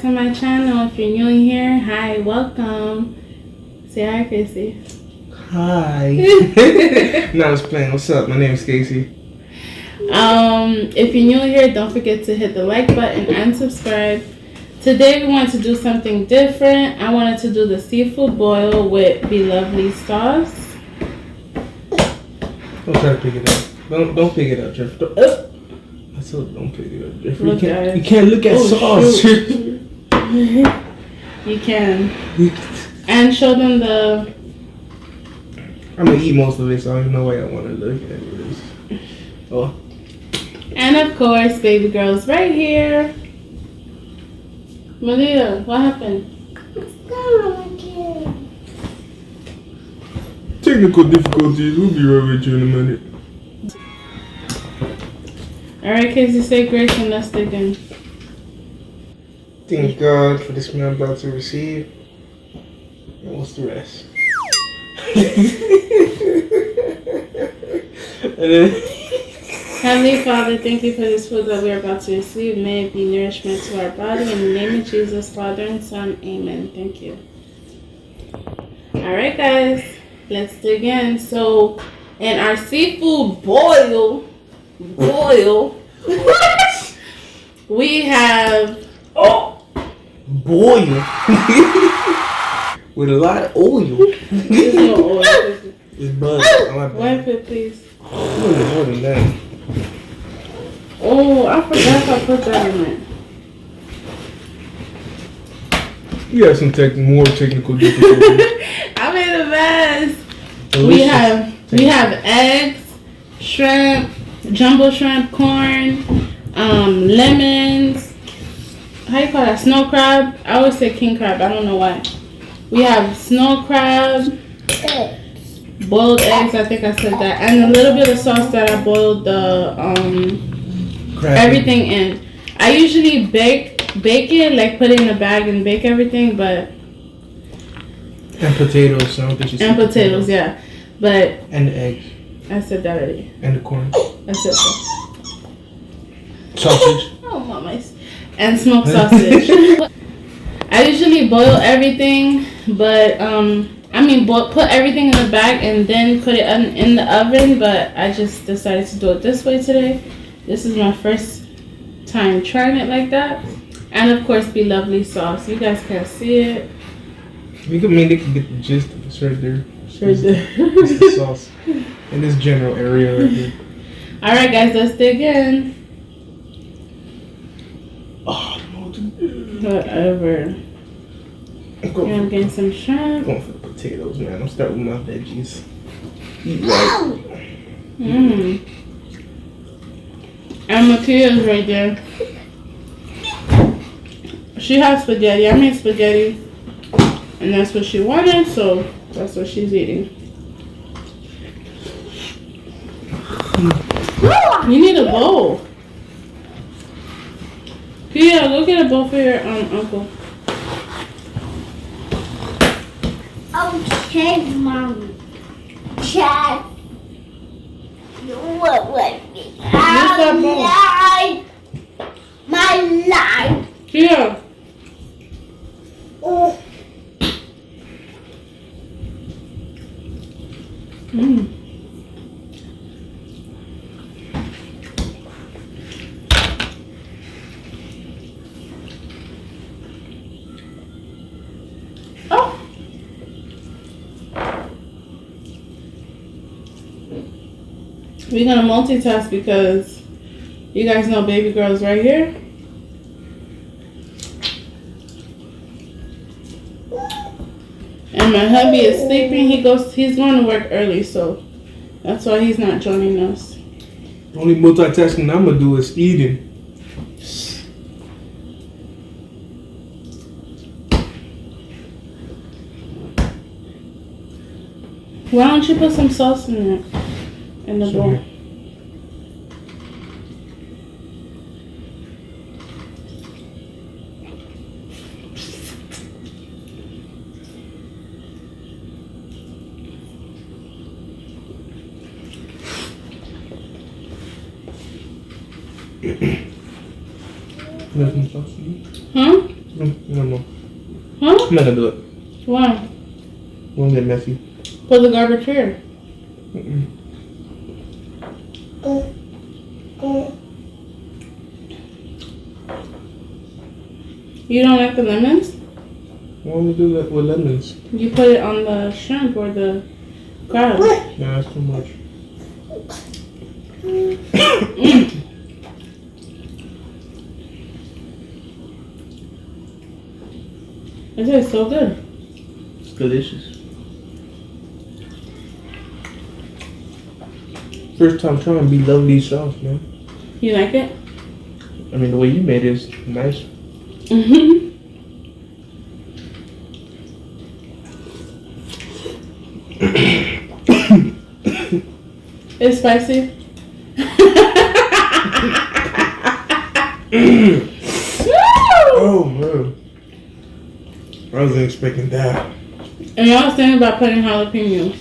to my channel. If you're new here, hi, welcome. Say hi, Casey. Hi. No, I was playing. What's up? My name is Casey. If you're new here, don't forget to hit the like button and subscribe. Today we want to do something different. I wanted to do the seafood boil with Blove'S sauce. Don't try to pick it up. Don't pick it up, Jeff. Don't pick it up, Jeff. You can't look at sauce. You can. And show them the... I'm gonna eat most of it, so I don't even know why I want to look at it. Oh. And of course, baby girl's right here. Maaliyah, what happened? Technical difficulties. We'll be right with you in a minute. Alright, Casey, say grace and let's dig in. Thank God for this meal I'm about to receive. And what's the rest? Heavenly Father, thank you for this food that we are about to receive. May it be nourishment to our body. In the name of Jesus, Father and Son, amen. Thank you. Alright, guys, let's dig in. So, in our seafood boil, we have... Boil. With a lot of oil. There's no oil. It's butter. Wipe it, please. More than that. Oh, I forgot I put that in it. You have some more technical difficulties. I made a mess. We have eggs, shrimp, jumbo shrimp, corn, lemons. How you call that? Snow crab. I always say king crab. I don't know why. We have snow crab, boiled eggs. I think I said that, and a little bit of sauce that I boiled the everything in. I usually bake it, like put it in a bag and bake everything, but and potatoes. So I don't think you said potatoes, yeah, but and the eggs. I said that already. And the corn. I said so. Sausage. Oh, mama's. And smoked sausage. I usually boil everything, but put everything in the bag and then put it in the oven. But I just decided to do it this way today. This is my first time trying it like that. And of course, Blove'S sauce. You guys can't see it. They can get the gist of it right there. Right there. It's the sauce in this general area right here. All right, guys, let's dig in. Oh, I don't know what to do. Whatever. I'm getting some shrimp. I'm going for the potatoes, man. I'm starting with my veggies. Eat right. And Makiah's right there. She has spaghetti. I made spaghetti. And that's what she wanted, so that's what she's eating. You need a bowl. Yeah, go get a bowl for your uncle. Okay, Mom. Chat. What would be my life? Yeah. We're gonna multitask because you guys know baby girl's right here. And my hubby is sleeping. He's going to work early, so that's why he's not joining us. The only multitasking I'm gonna do is eating. Why don't you put some sauce in it? In the bowl. Nothing sauce in it? Huh? No more. Huh? I'm not gonna do it. Why? Won't get messy. Put the garbage here. You don't like the lemons? Why would we do that with lemons? You put it on the shrimp or the crab. Yeah, that's too much. It tastes so good. It's delicious. First time trying Blove'S sauce, man. You like it? I mean, the way you made it is nice. It's spicy. Oh man, I wasn't expecting that. And I was thinking about putting jalapenos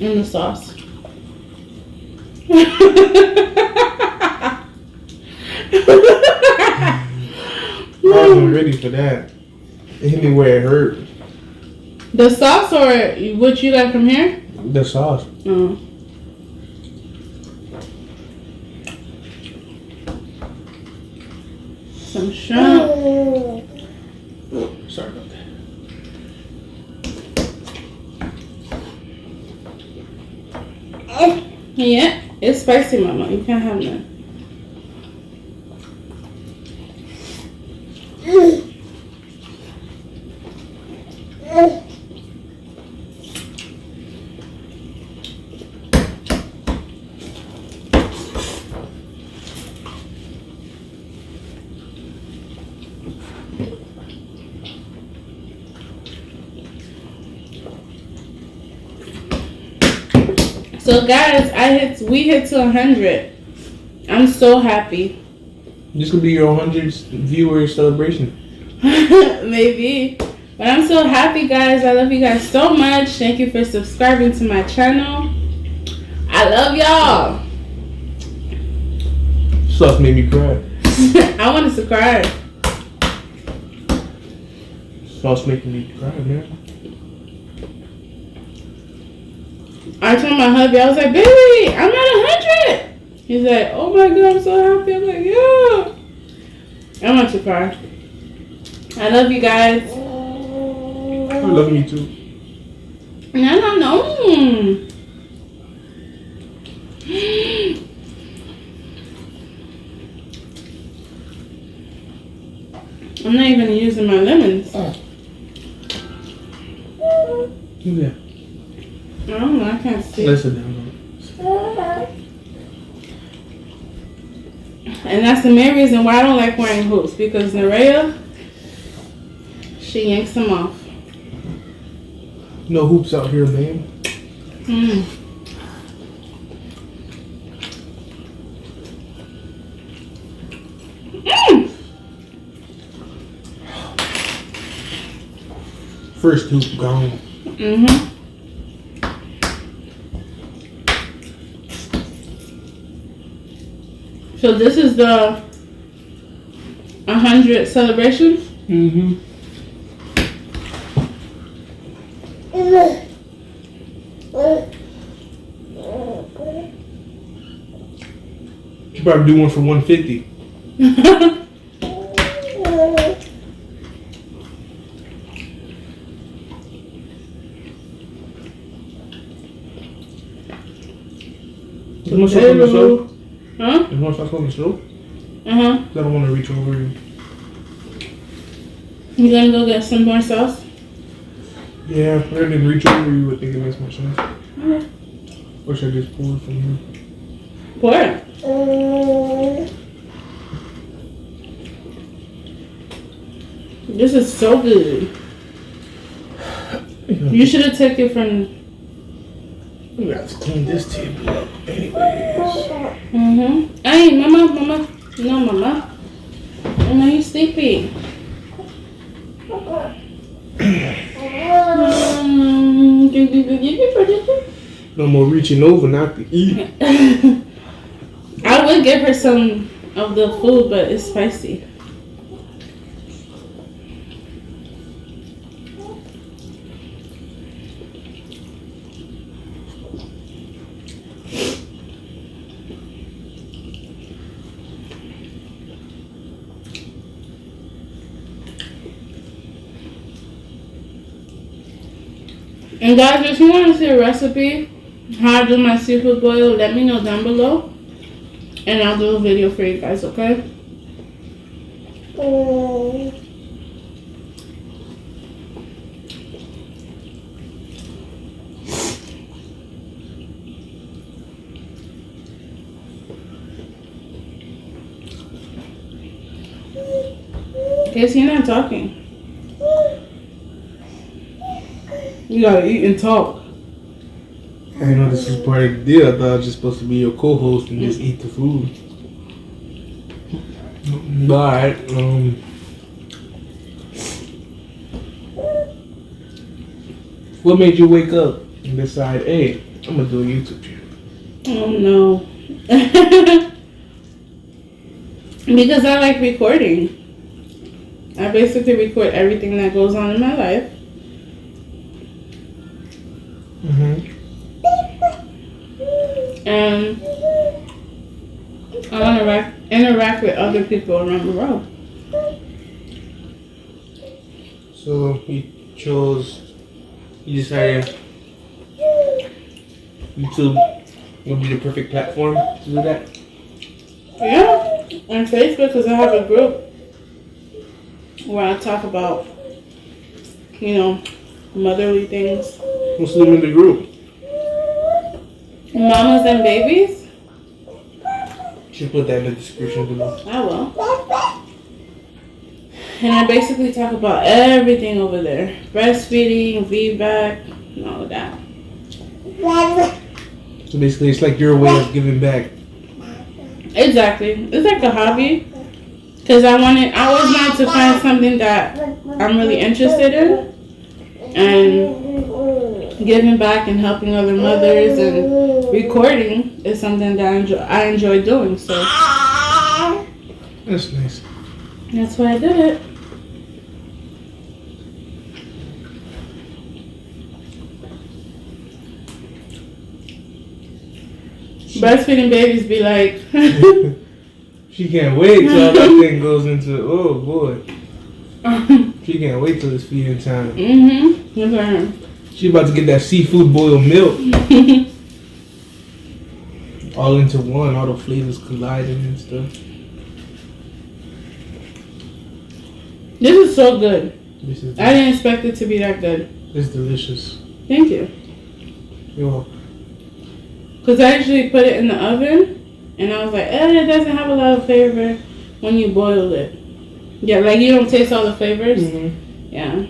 in the sauce. I wasn't ready for that. It hit me where it hurt. The sauce or what you got from here? The sauce. Oh. Some shrimp. Sorry about that. Yeah, it's spicy, Mama. You can't have that. So guys, we hit to 100. I'm so happy. This could be your 100th viewer celebration. Maybe. But I'm so happy, guys. I love you guys so much. Thank you for subscribing to my channel. I love y'all. Sauce made me cry. I wanted to cry. Sauce making me cry, man. I told my hubby, I was like, baby, I'm at 100. He's like, oh my God, I'm so happy. I'm like, yeah. I want to cry. I love you guys. I love you too. No. I'm not even using my lemons. Yeah. I don't know, I can't see. Listen down. And that's the main reason why I don't like wearing hoops, because Nareah, she yanks them off. No hoops out here, man. First hoop gone. So this is the 100 celebration? You probably do one for 150. You want sauce on the stove? Huh? You want sauce on the stove? I don't want to reach over you. You gonna go get some more sauce? Yeah, I didn't reach over you. I think it makes more sense. Okay. Or should I just pour it from here? Pour it. This is so good. You should have taken it from... We got to clean this table up anyways. Hey, mama. No, mama. Mama, you sleepy. No more reaching over, not to eat. I would give her some of the food, but it's spicy. And guys, if you want to see a recipe, how I do my seafood boil, let me know down below. And I'll do a video for you guys, okay? Guess you're not talking. You gotta eat and talk. I know this is part of the deal. I thought I was just supposed to be your co-host and just eat the food. Alright, what made you wake up and decide, hey, I'm gonna do a YouTube channel? Oh no. Because I like recording. I basically record everything that goes on in my life. And I want to interact with other people around the world. So you decided YouTube would be the perfect platform to do that? Yeah, on Facebook, because I have a group where I talk about, motherly things. What's the name of the group? Mamas and babies. Should put that in the description below. I will. And I basically talk about everything over there. Breastfeeding, VBAC, and all of that. So basically it's like your way of giving back. Exactly. It's like a hobby. Because I always wanted to find something that I'm really interested in. And giving back and helping other mothers and recording is something that I enjoy doing. So that's nice. That's why I did it. Breastfeeding babies be like she can't wait till that thing goes into, oh boy. She can't wait till it's feeding time. Okay. She about to get that seafood boiled milk. All into one, all the flavors colliding and stuff. This is so good. I didn't expect it to be that good. It's delicious. Thank you. You're welcome. Because I actually put it in the oven and I was like, it doesn't have a lot of flavor when you boil it. Yeah, like you don't taste all the flavors. Yeah.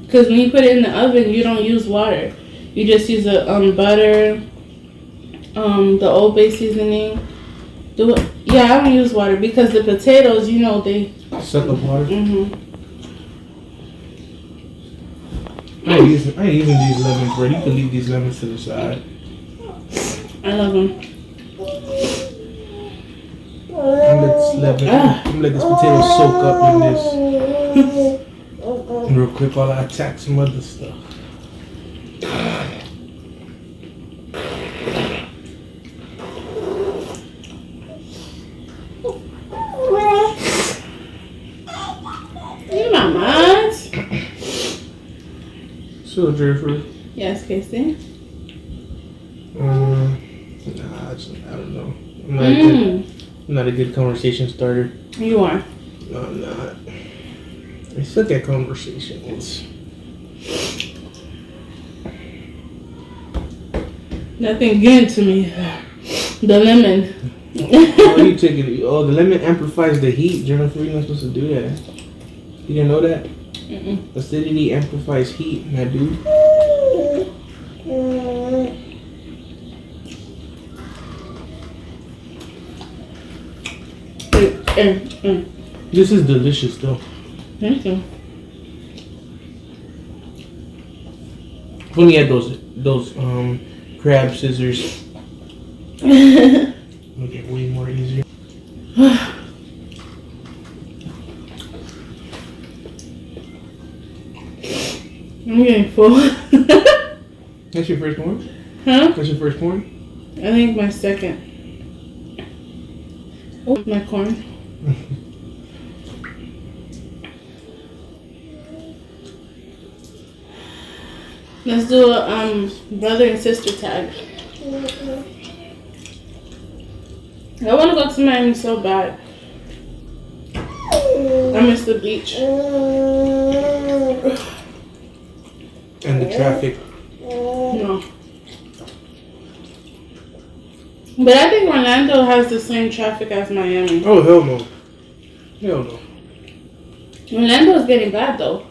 Because when you put it in the oven, you don't use water. You just use the butter, the Old Bay seasoning. Yeah, I don't use water because the potatoes, they suck up water. I ain't using these lemons, bro. You can leave these lemons to the side. I love them. I'm gonna let this potato soak up in this. And real quick while I attack some other stuff. You my mind. So, Jennifer. Yes, Casey. I don't know. I'm not a good conversation starter. You are. No, I'm not. I suck at conversations. Nothing getting to me. The lemon. You taking it? Oh, the lemon amplifies the heat. Jennifer, you're not supposed to do that. You didn't know that? Acidity amplifies heat, my dude. This is delicious, though. Thank you. If only had those crab scissors. Make it way more easier. I'm getting full. That's your first one? Huh? That's your first one? I think my second. Oh, my corn. Let's do a brother and sister tag. I want to go to Miami so bad. I miss the beach. And the traffic. No. But I think Orlando has the same traffic as Miami. Oh, hell no. Hell no. Orlando is getting bad though.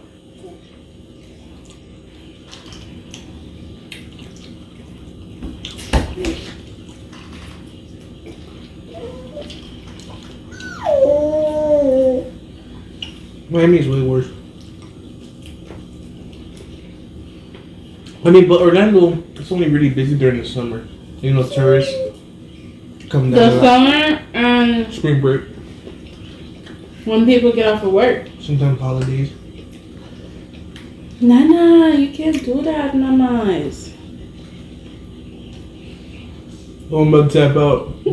Miami is way worse. I mean, but Orlando, it's only really busy during the summer. You know, tourists come down. The summer and Spring break. when people get off of work. Sometimes holidays. Nana, you can't do that, mamas. Oh, I'm about to tap out.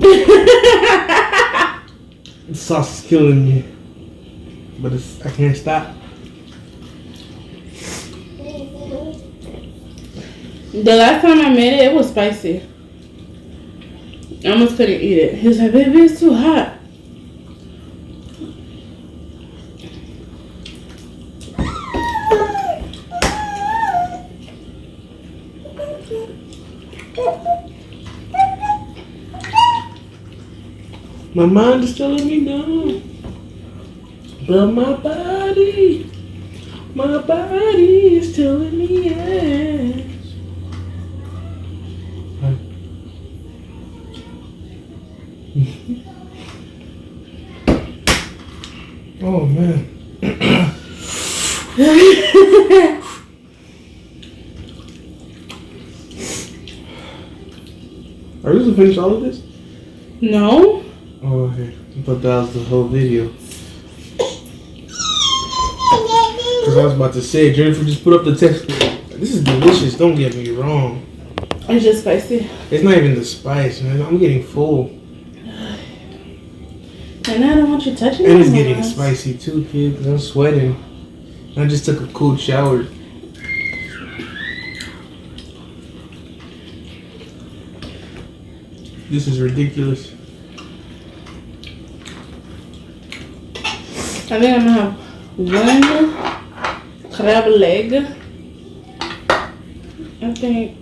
The sauce is killing me. But I can't stop. The last time I made it, it was spicy. I almost couldn't eat it. He was like, baby, it's too hot. My mind is telling me no. But my body is telling me yes. Oh man. Are we supposed to finish all of this? No. Oh, okay. I thought that was the whole video. Because I was about to say, Jennifer just put up the text. This is delicious, don't get me wrong. It's just spicy. It's not even the spice, man. I'm getting full. And I don't want you touching it. And it's getting spicy too, kid, because I'm sweating. I just took a cold shower. This is ridiculous. I think I'm gonna have one crab leg. I think.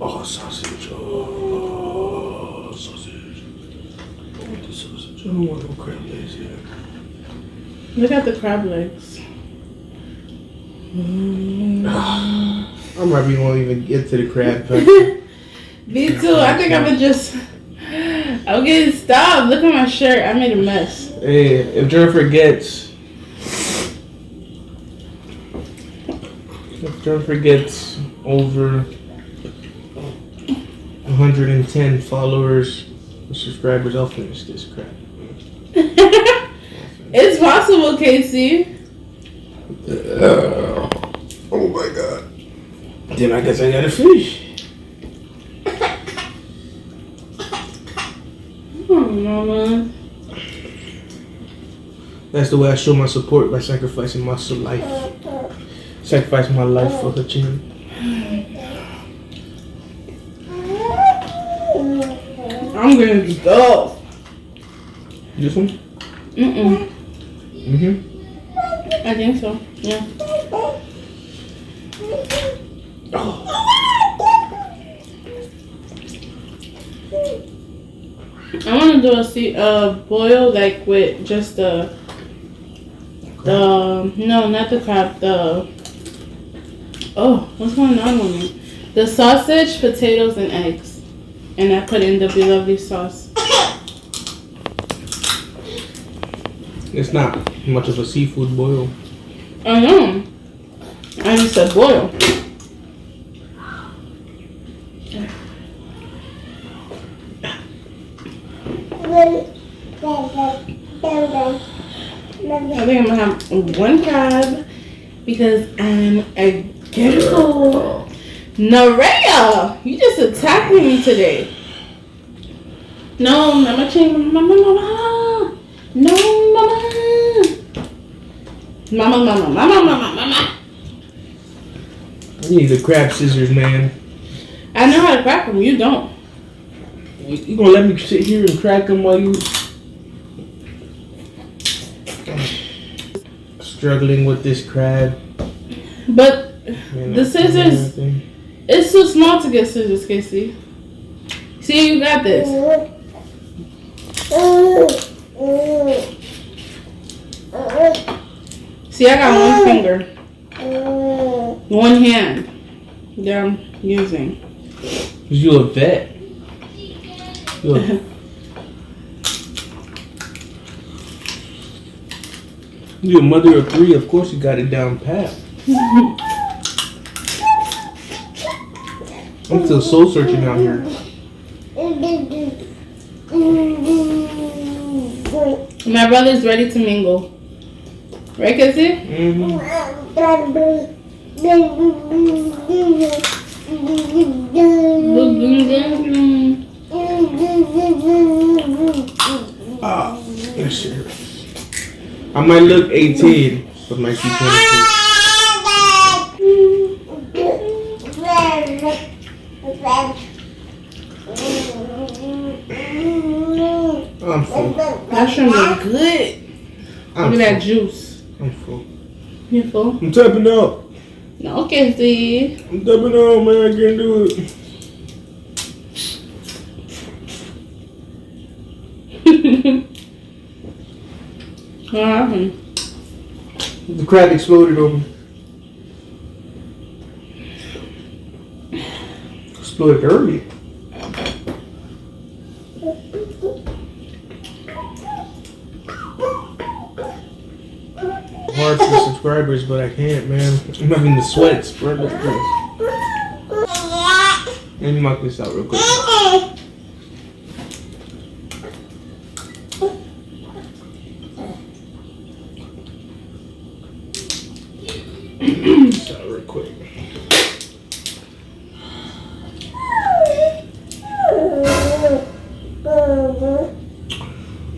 Oh, sausage. Oh, sausage. I want the sausage. I don't want no crab legs yet. Look at the crab legs. I'm probably won't even get to the crab. Me too. I think I'm gonna just. I'm getting stopped. Look at my shirt. I made a mess. Hey, if Jennifer gets over 110 followers or subscribers, I'll finish this crap. It's possible, Casey. Oh my god. Then I guess I gotta finish. Oh, mama. That's the way I show my support, by sacrificing my life. Sacrificing my life for her chin. I'm gonna go. This one? Mm-mm. Mm-hmm. I think so. Yeah. Oh. I want to do a boil like with just the no, not the crab, what's going on with me? The sausage, potatoes, and eggs, and I put in the Bloves sauce. It's not much of a seafood boil. I know. I just said boil. I think I'm gonna have one crab because I'm a girl. Nareah, you just attacked me today. No, Mama Ching, Mama. No, Mama. I need the crab scissors, man. I know how to crack them. You don't. You gonna let me sit here and crack them while you struggling with this crab? But Man, the scissors, it's too small to get scissors, Casey. See, you got this. See, I got one finger, one hand that I'm using. Cause you a vet. You a mother of three, of course you got it down pat. I'm still soul searching out here. My brother's ready to mingle. Right, Casey? Mm-hmm. Ah, that shit hurts. I might look 18, but might be 22. I'm full. That shrimp look good. Look at that juice. I'm full. You full? I'm tapping out. No, Casey. I'm tapping out, man. I can't do it. What happened? The crab exploded on me. Exploded early. Hard for subscribers, but I can't, man. I'm having the sweats, bro. Look at this. Let me knock this out real quick. This out real quick.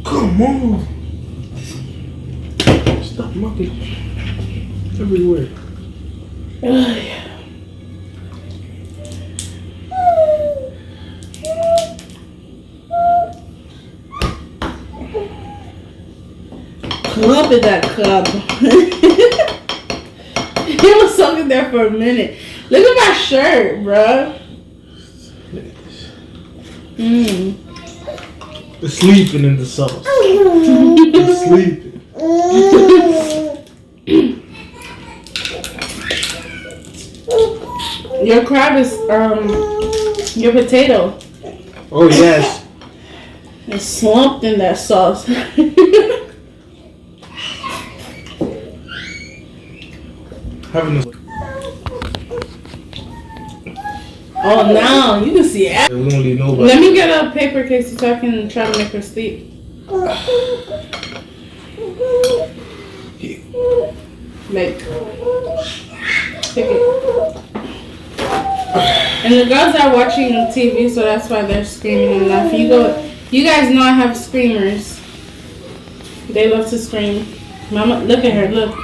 Come on. Stop mucking everywhere. Club is that club. He was soaking there for a minute. Look at my shirt, bruh. Look at this. Mm. The sleeping in the sauce. The sleeping. Your crab is your potato. Oh yes. It's slumped in that sauce. Having a Oh, now you can see it. we don't leave nobody. Let me get a paper case so I can try to make her sleep. Like, take it. And the girls are watching TV, so that's why they're screaming and laughing. You guys know I have screamers. They love to scream. Mama, look at her. Look.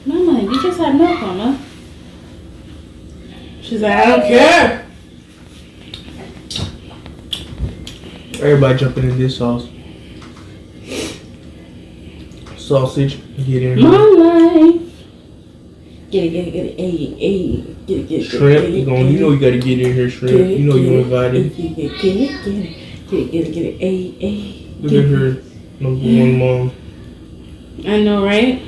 Mama, you just had milk, Mama. She's like, I don't care. Everybody jumping in this sauce. Sausage, get in. My life. Get it. Hey, get it. Shrimp, you know you gotta get in here, shrimp. You know you invited. Get it. Hey. Look at her, number one mom. I know, right?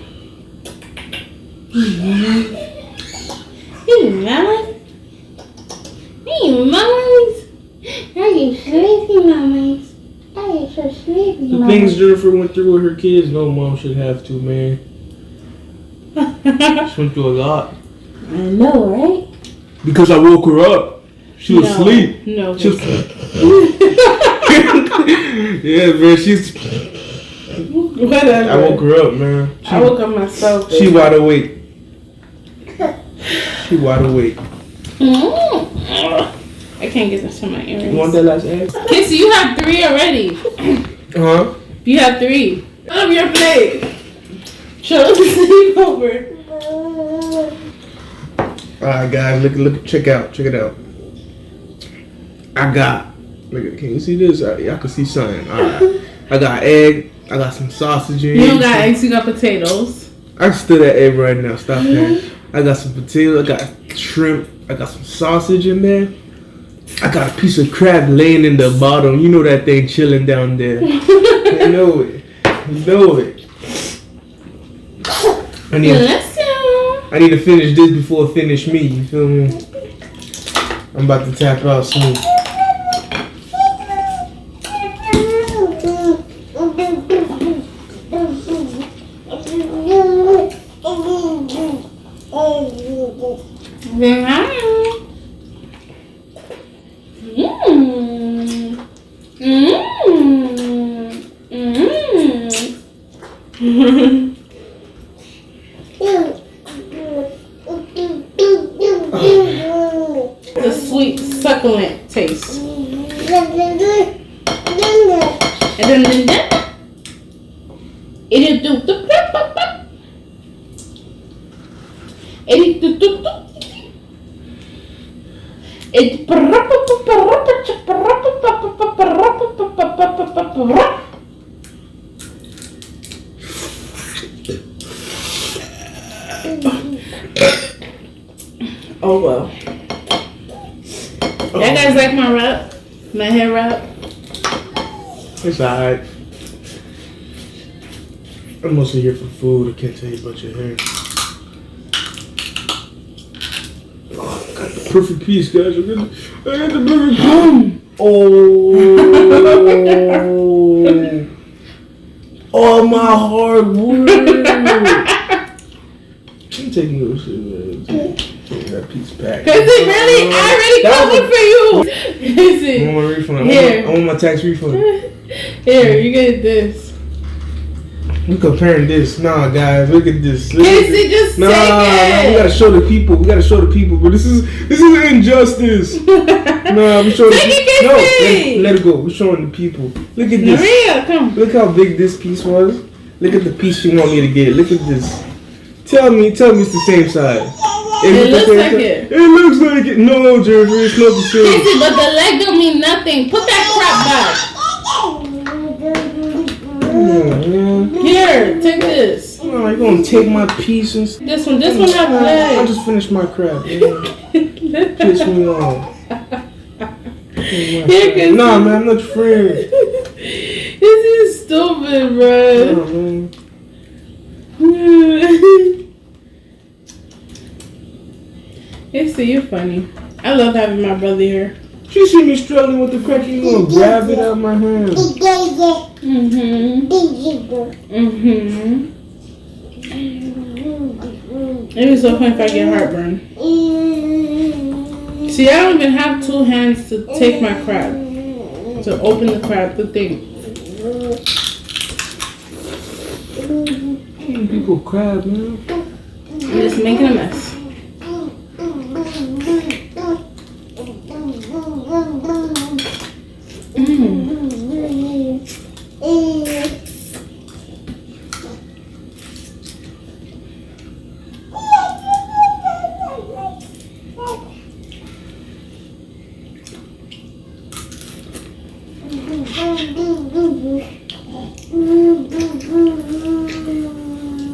Hey, mamas. Are you sleepy, mamas? Are you so sleepy, The things Jennifer went through with her kids, no mom should have to, man. She went through a lot. I know, right? Because I woke her up. She was asleep. No. She was Yeah, man. She's. Whatever. I woke her up, man. I woke up myself. She wide awake. She wide awake. I can't get this from my earrings. You want that last egg? Kissy, you have 3 already. Huh? You have 3. Show them your plate. Show them the sleepover. Alright, guys, look, check it out. I got. Look, can you see this? Y'all can see something. Alright, I got egg. I got some sausage. You don't got eggs. You got potatoes. I still that egg right now. Stop that. I got some potatoes. I got shrimp. I got some sausage in there. I got a piece of crab laying in the bottom. You know that thing chilling down there. You know it. I need to finish this before it finish me. You feel me? I'm about to tap out soon. The sweet, succulent taste. And then it do the oh well. You guys like my wrap? My hair wrap? It's alright. I'm mostly here for food. I can't tell you about your hair. Oh, I got the perfect piece, guys. I got the perfect piece. Oh, my hard work. I'm taking no shit, man. Take that piece back. Is it really? I already covered for you. Is it? I want my refund. Here. I want my tax refund. Here, you get this. We comparing this. Nah, guys, look at this. Casey, just take it. We gotta show the people. But this is an injustice. Nah, we showing. Take it, Casey. No, let it go. We're showing the people. Look at this. Nareah, come. Look how big this piece was. Look at the piece you want me to get. Look at this. Tell me it's the same size. It looks like it. It looks like it. No, Jeremy, it's not the same. Casey, but the leg don't mean nothing. Put that crap back. Here, take this. Oh, you're gonna take my piece and This one have legs. I just finished my crab. Piss me off. Here, nah, man, I'm not your friend. This is stupid, bro. Nah, man. Casey, you're funny. I love having my brother here. She see me struggling with the crack, you gonna grab it out of my hand. It was so funny if I get heartburn. See, I don't even have 2 hands to take my crab. To open the crab, the thing. People crab, man. I'm just making a mess.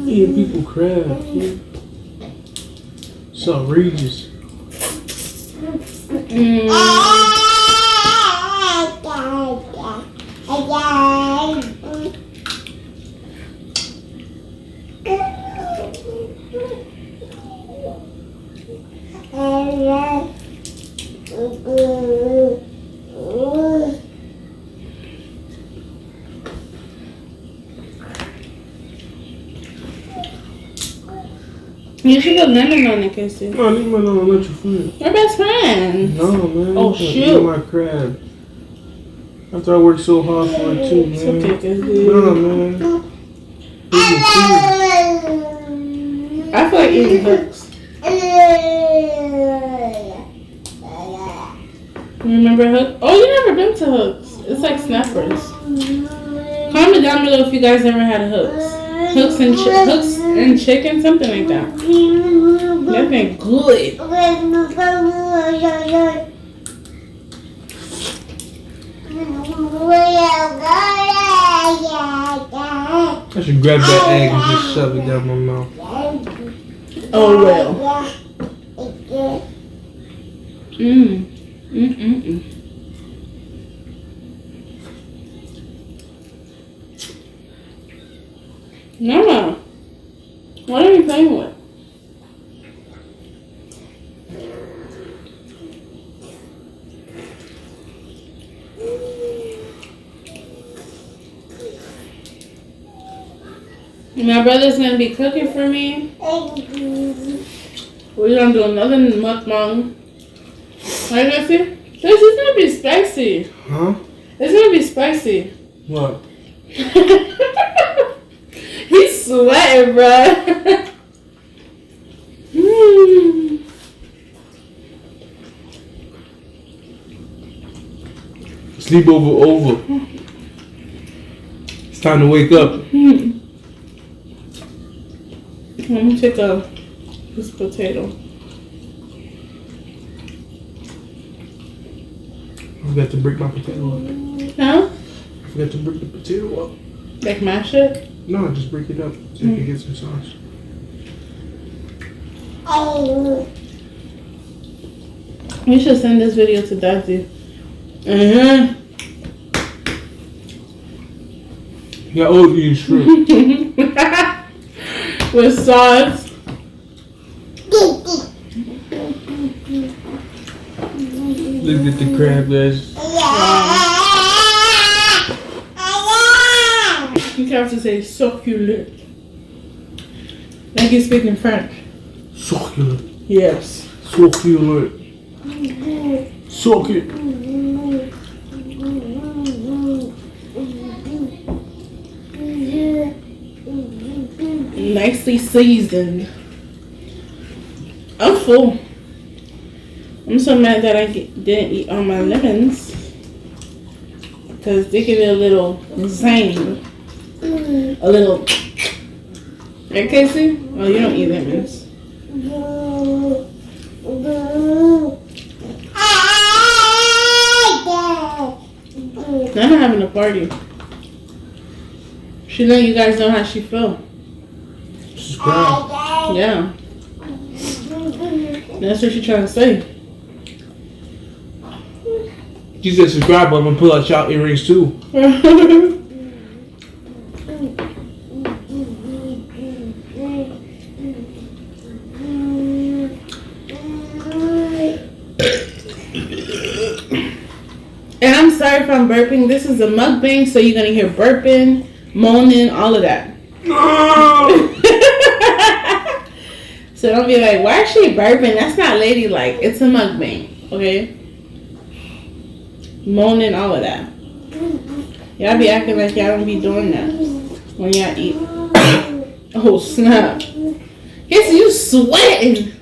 Yeah, people crab. Yeah. It's outrageous. You should put lemon on it, Casey. No, leave me alone. I'm not your friend. We're best friends. No, man. Oh, You can't shoot. eat my crab. After I worked so hard for it too, man. It's okay, cause No, man. I feel like eating hooks. Remember Hooks? Oh, you never been to Hooks. It's like Snappers. Comment down below if you guys ever had Hooks. Hooks and chicken, something like that. That thing good. I should grab that egg and just shove it down my mouth. Oh well. Mama, what are you playing with? My brother's gonna be cooking for me. We're gonna do another mukbang. What did I say? This is gonna be spicy. Huh? It's gonna be spicy. What? He's sweating, bruh. Sleepover over. It's time to wake up. Let me take this potato. I forgot to break my potato up. Huh? I forgot to break the potato up. Like mash it? No, just break it up so you can get some sauce. We should send this video to Daddy. Yeah, oh, eating shrimp. With sauce. Look at the crab, guys. You have to say succulent. Like you're speaking French. Succulent. Yes. Succulent. Succulent. Nicely seasoned. I'm full. I'm so mad that I didn't eat all my lemons. Because they give it a little zing. A little. Right, Casey? Oh, you don't eat lemons. I'm not having a party. She let you guys know how she felt. Subscribe. Yeah. That's what she's trying to say. She said subscribe, but I'm gonna pull out y'all earrings too. And I'm sorry if I'm burping. This is a mukbang, so you're gonna hear burping, moaning, all of that. So don't be like, why is she burping? That's not ladylike. It's a mukbang, okay? Moaning, all of that. Y'all be acting like y'all don't be doing that when y'all eat. Oh snap! Yes, you sweating.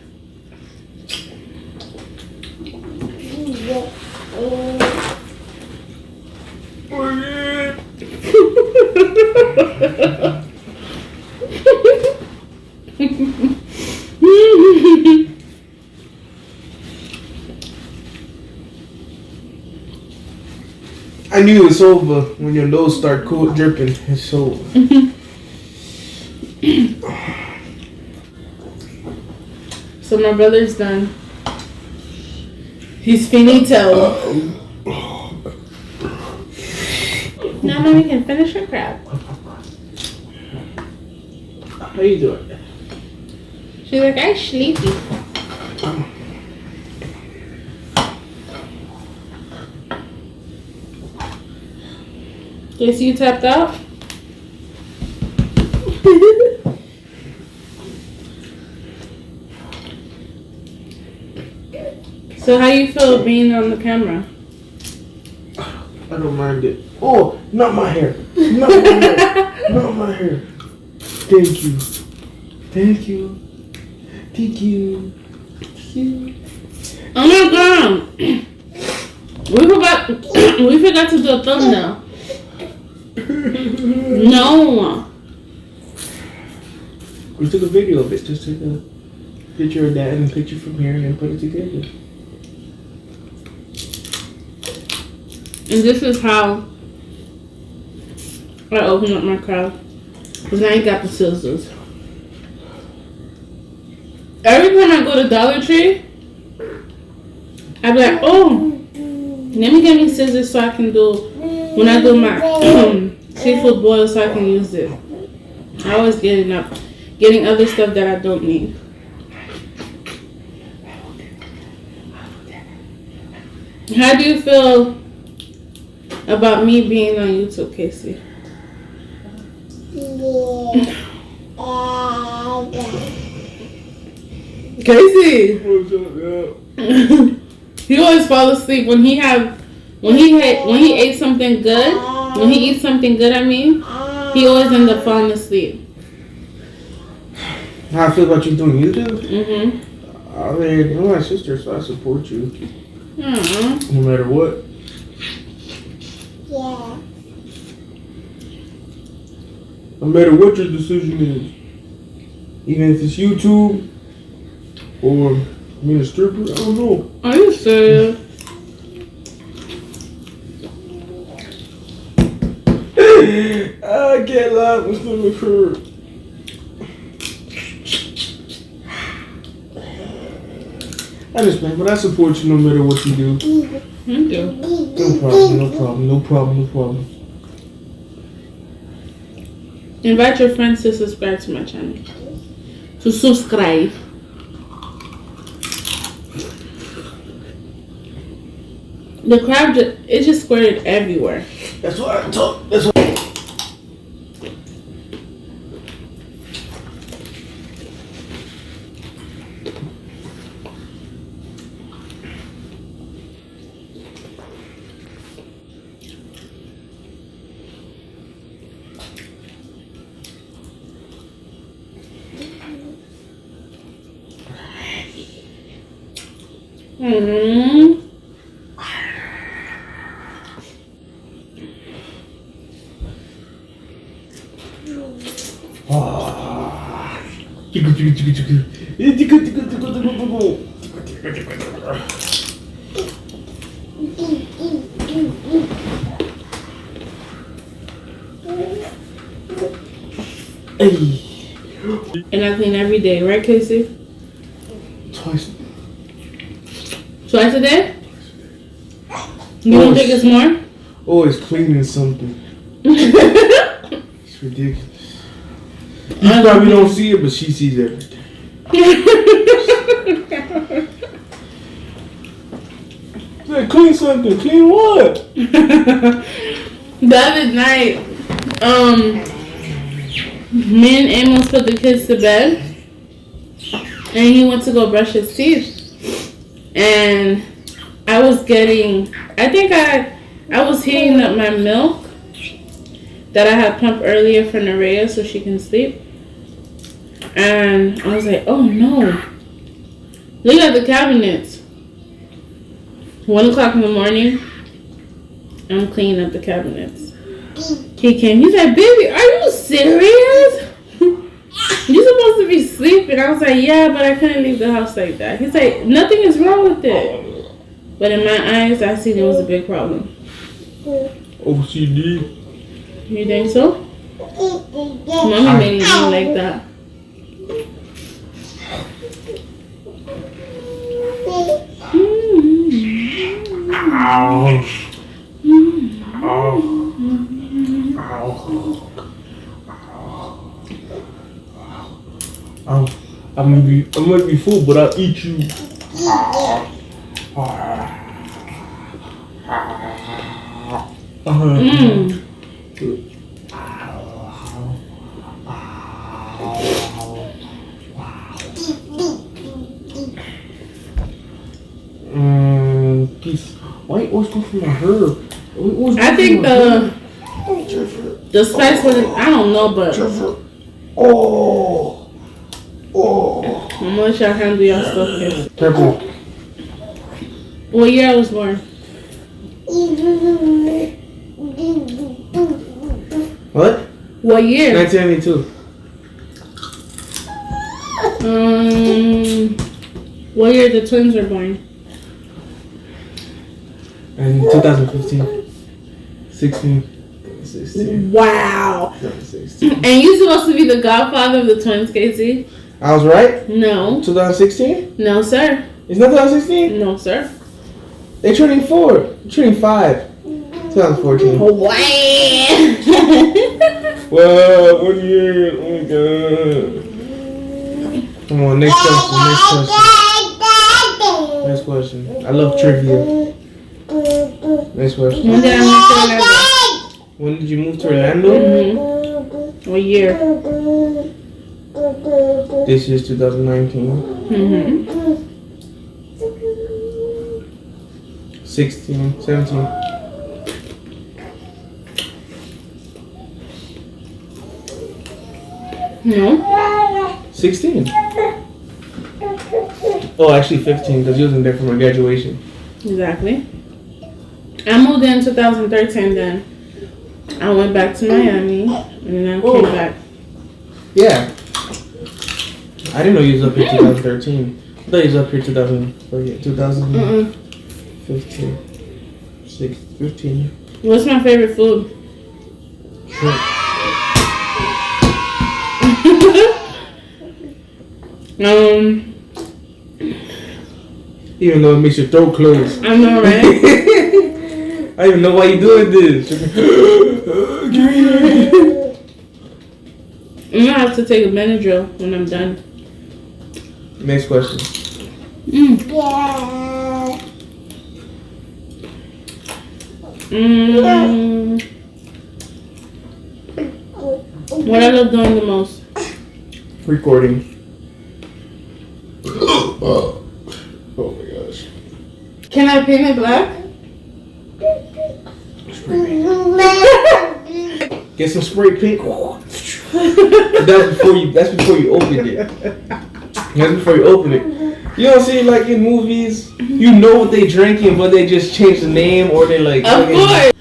I knew it's over when your nose start cool dripping. It's over. So my brother's done. He's finito. Now mommy can finish her crab. How you doing? She's like, I'm sleepy. Guess you tapped out? So how you feel being on the camera? I I don't mind it. Oh, not my hair. Not my hair. Not my hair. Thank you. Thank you. Thank you. Thank you. Oh my god. We forgot to do a thumbnail. No. We took a video of it. Just took a picture of that and a picture from here and then put it together. And this is how I open up my crowd. Because I ain't got the scissors. Every time I go to Dollar Tree, I be like, oh, let me get me scissors so I can do, when I do my seafood boil so I can use it. I always getting other stuff that I don't need. How do you feel about me being on YouTube, Casey? Casey! What's up, He always fall asleep when he ate something good. When he eats something good, I mean, he always ends up falling asleep. How I feel about you doing YouTube? Mm-hmm. I mean, you're my sister, so I support you. Mm-hmm. No matter what. Yeah. No matter what your decision is. Even if it's YouTube or being a stripper, I don't know. Are you serious? I can't laugh, my stomach hurt. I just man, but I support you no matter what you do. Thank you. No problem, no problem, no problem, no problem. Invite your friends to subscribe to my channel. To subscribe. The crab, it just squirted everywhere. That's what I told. That's what. Mm-hmm. And I clean every day, right, Casey? Twice. Twice a day? You don't think it's more? Always cleaning something. It's ridiculous. You probably don't see it, but she sees everything. Like, clean something. Clean what? The other night, me and Amos put the kids to bed, and he went to go brush his teeth, and I was heating up my milk that I had pumped earlier for Nareah so she can sleep, and I was like, oh no, look at the cabinets. 1 o'clock in the morning, I'm cleaning up the cabinets. He came. He's like, baby, are you serious? You're supposed to be sleeping. I was like, yeah, but I couldn't leave the house like that. He's like, nothing is wrong with it. But in my eyes, I seen it was a big problem. OCD. You think so? Mommy made it look like that. Ow. Ow. Ow. Ow. I might be full, but I'll eat you. Peace. Why you always go for my herb? Oh, I think the spice one, I don't know, but I'm gonna let y'all handle y'all stuff here. Purple. What year I was born? What? What year? 1992. What year the twins were born? And 2015. 16. Wow. 16. And you supposed to be the godfather of the twins, Casey? I was right? No. 2016? No, sir. It's not 2016? No, sir. They're turning 4. They're turning 5. 2014. Oh, wow. Well, 1 year. Oh my god. Come on, next question. I love trivia. Next question. When did I move to Orlando? When did you move to Orlando? Mm-hmm. What year? This year's 2019. Mm-hmm. 16, 17. No. 16. Oh, actually 15, because you wasn't there for my graduation. Exactly. I moved in 2013 then. I went back to Miami and then I came back. Yeah. I didn't know you was up here 2013. I thought you was up here 2015. 15. What's my favorite food? Even though it makes your throat close. I know, right? I don't even know why you doing this. I'm gonna have to take a Benadryl when I'm done. Next question. What I love doing the most? Recording. Oh my gosh. Can I paint it black? Get some spray paint. That's before you open it. That's before you open it. You don't see like in movies, you know what they drinking, but they just change the name or they like. Of course.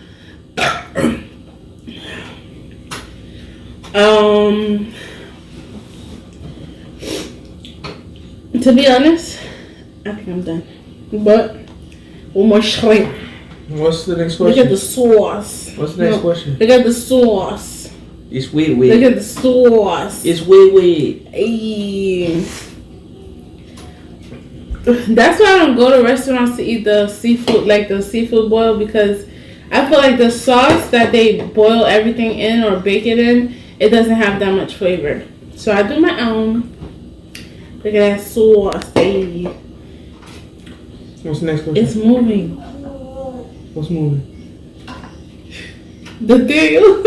To be honest, I think I'm done. But one more shrimp. What's the next Look question? at the sauce. What's the next question? Look at the sauce. It's wait. Look at the sauce. It's wait. Ayy. That's why I don't go to restaurants to eat the seafood, like the seafood boil, because I feel like the sauce that they boil everything in or bake it in, it doesn't have that much flavor. So I do my own. Look at that sauce. Ayy. What's the next question? It's moving. What's moving? The deal.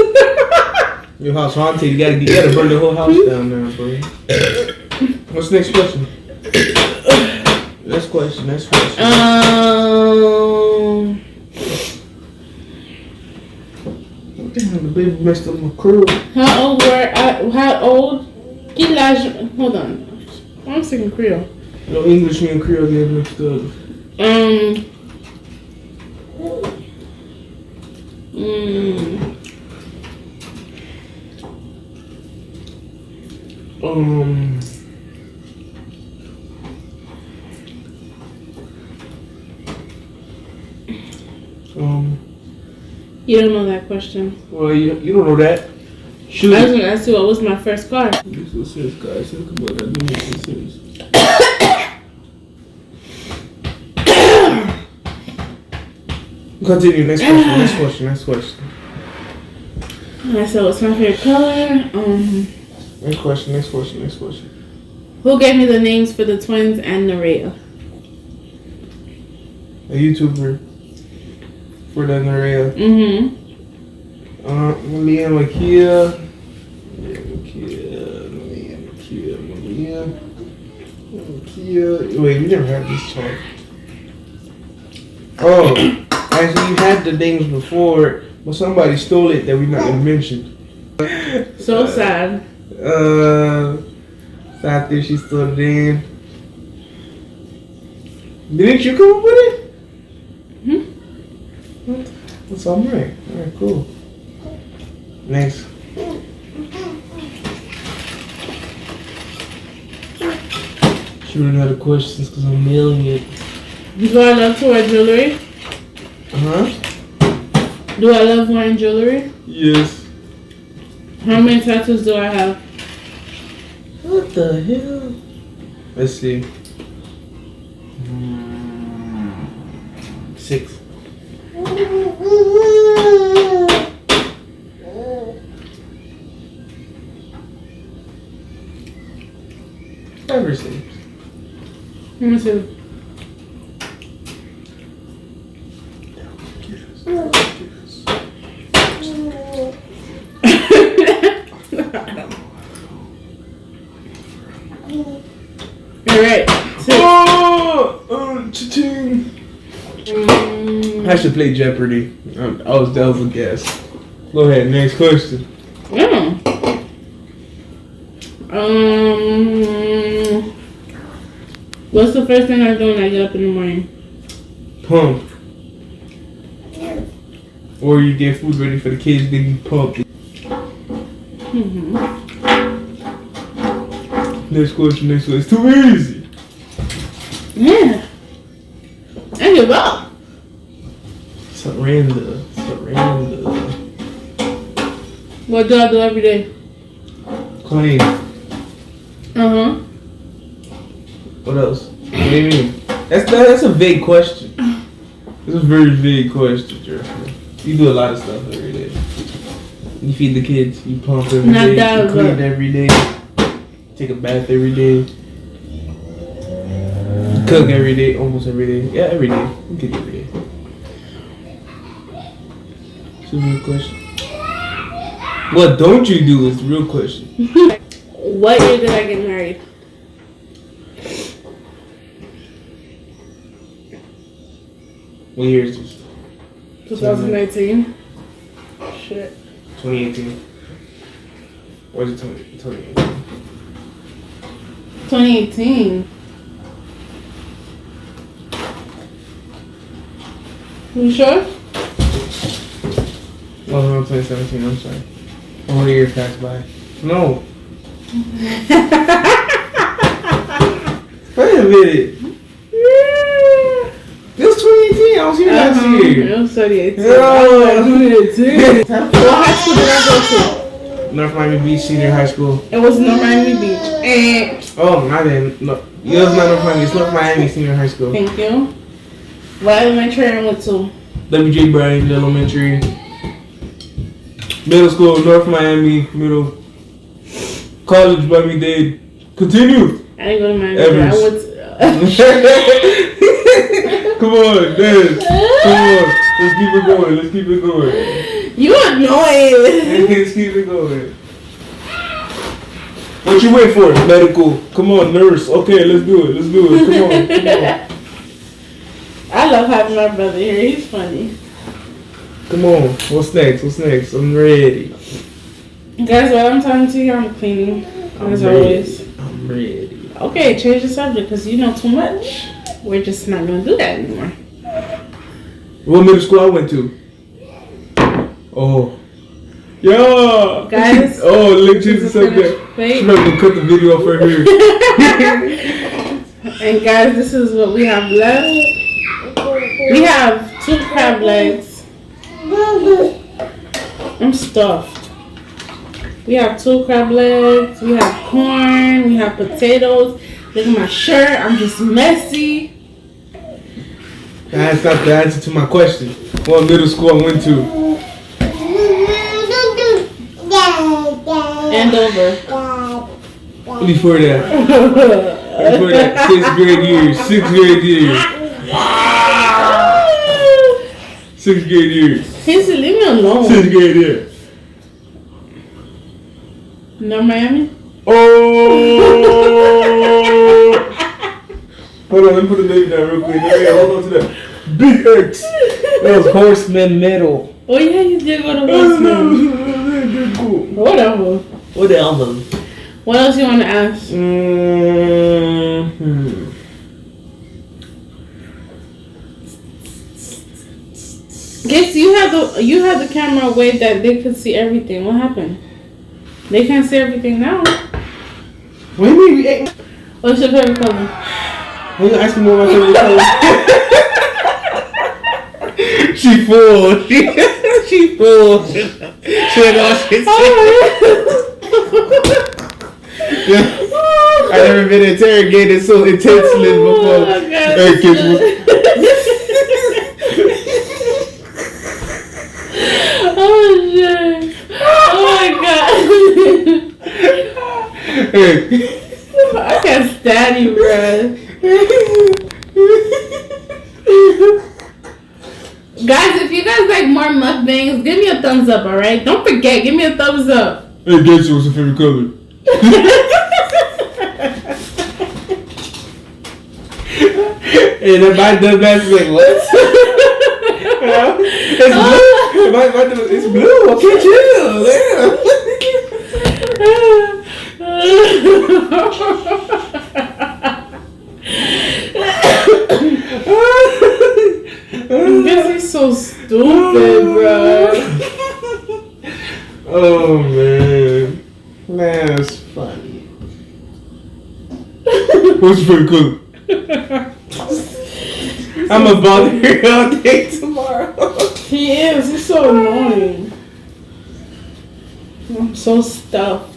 Your house haunted. You gotta burn the whole house down now, bro. What's the next question? Next question. Damn, the baby messed up my crew. How old? Hold on. I'm speaking Creole. No, English and Creole get mixed up. You don't know that question. Well, you don't know that. Shoot. I was gonna ask you what was my first car. Makes no sense, guys. Think about that. That makes no sense. Continue. Next question. I said, what's my favorite color? Next question. Who gave me the names for the twins and Nareah? A YouTuber for the Nareah. Maaliyah, Makiah. Wait, we never had this talk. Oh, Actually, you had the things before, but somebody stole it that we're not gonna mention. So sad. Sad that she stole it in. Didn't you come up with it? That's alright. Alright, cool. Next. She ran out of questions because I'm mailing it. Do I love to wear jewelry? Uh-huh. Do I love wearing jewelry? Yes. How many tattoos do I have? What the hell? Let's see. 6. Ever since. Let me see. Alright. Cha-ching. I should play Jeopardy. I was a guess. Go ahead, next question. Yeah. What's the first thing I do when I get up in the morning? Pump. Or you get food ready for the kids, then you pump. Next question. It's too easy. Yeah. I give up. Surrender. What do I do every day? Clean. What else? What do you mean? That's a vague question. It's a very vague question, Jeffrey. You do a lot of stuff every day. You feed the kids, you pump every Not day, that, you clean every day, take a bath every day, you cook every day, almost every day. Yeah, every day. You cook every day. It's a real question. What don't you do is the real question. What year did I get married? What year is this? 2019. Shit. 2018. Or is it 2018? 2018. You sure? Oh no, 2017. I'm sorry. A whole year passed by. No. Wait a minute. It was 2018. I was here last year. It was 2018. Yeah. What high school did I go to? North Miami Beach Senior High School. It was North Miami Beach. Oh, my bad. No, it was not North Miami. It's North Miami Senior High School. Thank you. What elementary I went to? W.J. Bryan Elementary. Middle school, North Miami Middle. College, Miami-Dade. Continue. I didn't go to Miami. Evers. I went to... Come on, Dad. Come on. Let's keep it going. You annoying. Let's keep it going. What you wait for? Medical. Come on, nurse. Okay, let's do it. Come on. I love having my brother here. He's funny. Come on. What's next? I'm ready. Guys, while I'm talking to you, I'm cleaning. As always. I'm ready. Okay, change the subject because you know too much. We're just not going to do that anymore. What middle school I went to? Oh. Yeah. Guys. Oh, look, change the subject. Wait. She's about to cut the video off right here. And guys, this is what we have left. We have 2 crab legs. I'm stuffed. We have 2 crab legs. We have corn. We have potatoes. Look at my shirt. I'm just messy. That's not the answer to my question. What middle school I went to? And over. Before that. 6th grade year. 6th grade year. 6th grade year. Casey, leave me alone. 6th grade year. No Miami? Oh! Hold on, let me put the name down real quick. Hold on to that. Big X. It was Horseman Middle. Oh yeah, you did go to Horseman. Whatever. Whatever. What else you want to ask? Guess you have the camera away that they could see everything. What happened? They can't see everything now. What do you mean? What's your favorite color? Why you asking me what my favorite color? She full. She full. She had all shit. I never been interrogated so intensely before. Oh my God. Hey, kids. Oh shit. Oh my God. Hey. I can't stand you, bruh. Guys, if you guys like more mukbangs, give me a thumbs up, alright? Don't forget, give me a thumbs up. Hey, guess what's your favorite color? And if I done that, like, what? It's blue. It's blue. Okay, Guess he's so stupid, bro. Oh man, that's funny. What's your favorite color? I'm gonna bother you all day tomorrow. He is. He's so annoying. I'm so stuffed.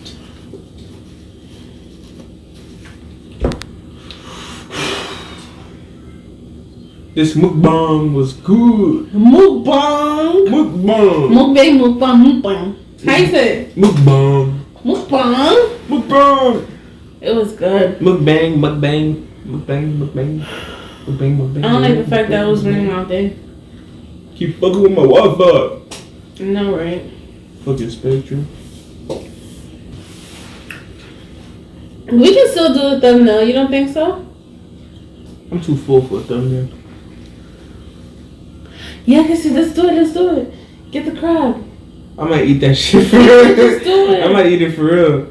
This mukbang was good. Mukbang. Mukbang. Mukbang. How you say it? Mukbang. Mukbang. It was good. Mukbang. I don't like the fact that it was raining all day. Keep fucking with my Wi-Fi. No, right? Fucking Spectrum. We can still do a thumbnail. You don't think so? I'm too full for a thumbnail. Yeah, let's do it. Get the crab. I might eat that shit for real. Just do it. I might eat it for real.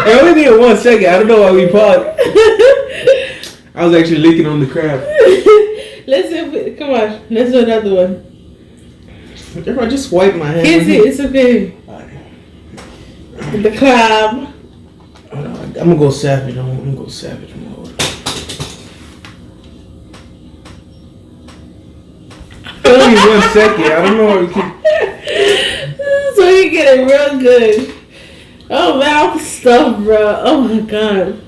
I only did 1 second. I don't know why we paused. I was actually licking on the crab. Let's see if come on. Let's do another one. If I just wipe my hand. Can't see. It's okay. The crab. I'm gonna go savage. I'm gonna go savage mode. Only 1 second. I don't know why we keep. So you get it real good. Oh man, I'm stuffed, bro. Oh my God.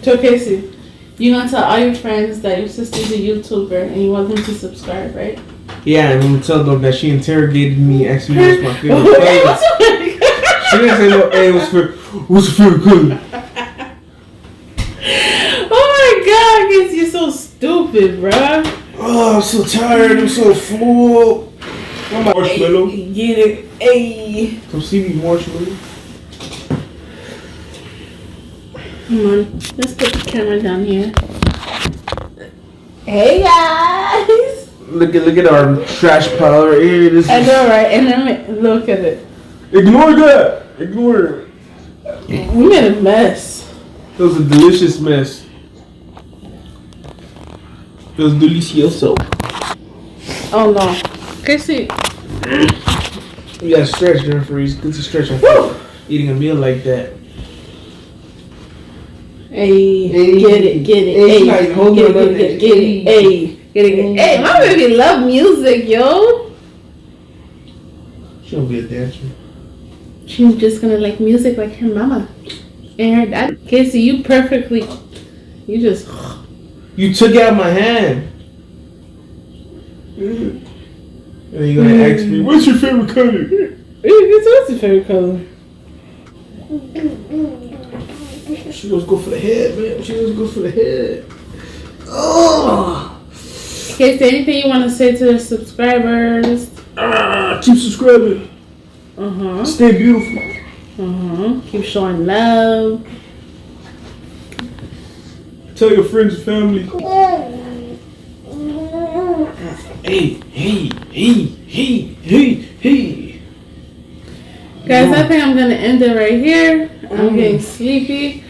So Casey, you gonna tell all your friends that your sister's a YouTuber and you want them to subscribe, right? Yeah, and I'm gonna tell them that she interrogated me, asked me what's my favorite color. She didn't say no. Hey, what's your favorite color? Oh my God, Casey, you're so stupid, bro. Oh, I'm so tired. I'm so full. I'm a marshmallow. Get it, hey. Come see me, marshmallow. Come on, let's put the camera down here. Hey guys. Look at our trash pile right here. This I know, right? And then look at it. Ignore that. Ignore it. We made a mess. It was a delicious mess. It was delicioso. Oh no. Casey. You gotta stretch during freeze. Good to stretch on eating a meal like that. Hey, Hey. get it, Hey, hey, she's not even holding get her it, up. get it, hey, get it. Hey, my baby love music, yo. She don't be a dancer. She's just gonna like music like her mama and her dad. Casey, you perfectly, you just. You took out my hand. And you're gonna ask me, what's your favorite color? What's your favorite color? She goes go for the head, man. She goes go for the head. Oh. Casey, anything you want to say to the subscribers? Keep subscribing. Stay beautiful. Keep showing love. Tell your friends and family. Hey. Guys, I think I'm gonna end it right here. I'm getting sleepy.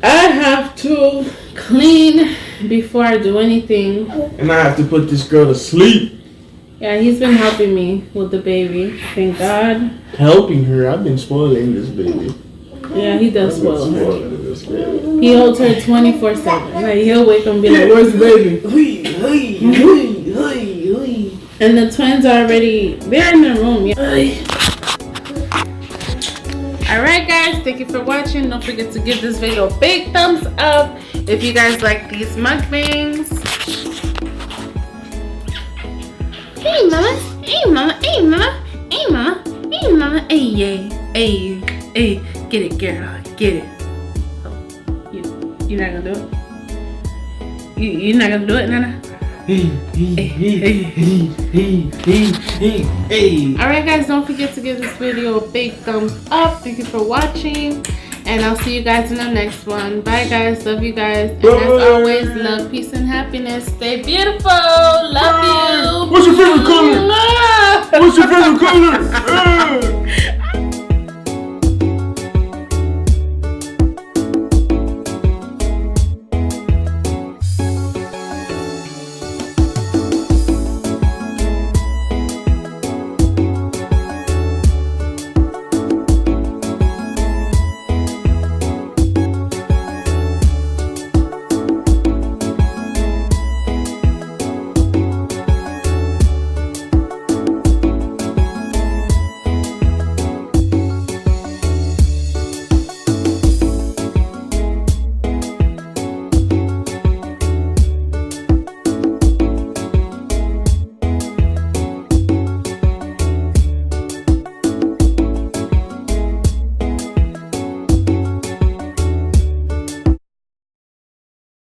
I have to clean before I do anything. And I have to put this girl to sleep. Yeah, he's been helping me with the baby. Thank God. Helping her. I've been spoiling this baby. Yeah, he does spoil her. Spoiling this baby. He holds her 24/7. Like, he'll wake up and be like, "Where's the baby?" And the twins are already, they're in the room. Alright guys, thank you for watching. Don't forget to give this video a big thumbs up if you guys like these mukbangs. Hey mama, hey mama, hey mama, hey mama, hey mama, hey yay, hey, get it girl, get it. Oh, you're not gonna do it? You're not gonna do it, Nana? Hey. Alright guys, don't forget to give this video a big thumbs up. Thank you for watching. And I'll see you guys in the next one. Bye guys. Love you guys. And as always, love, peace, and happiness. Stay beautiful. Love you. What's your favorite color? What's your favorite color?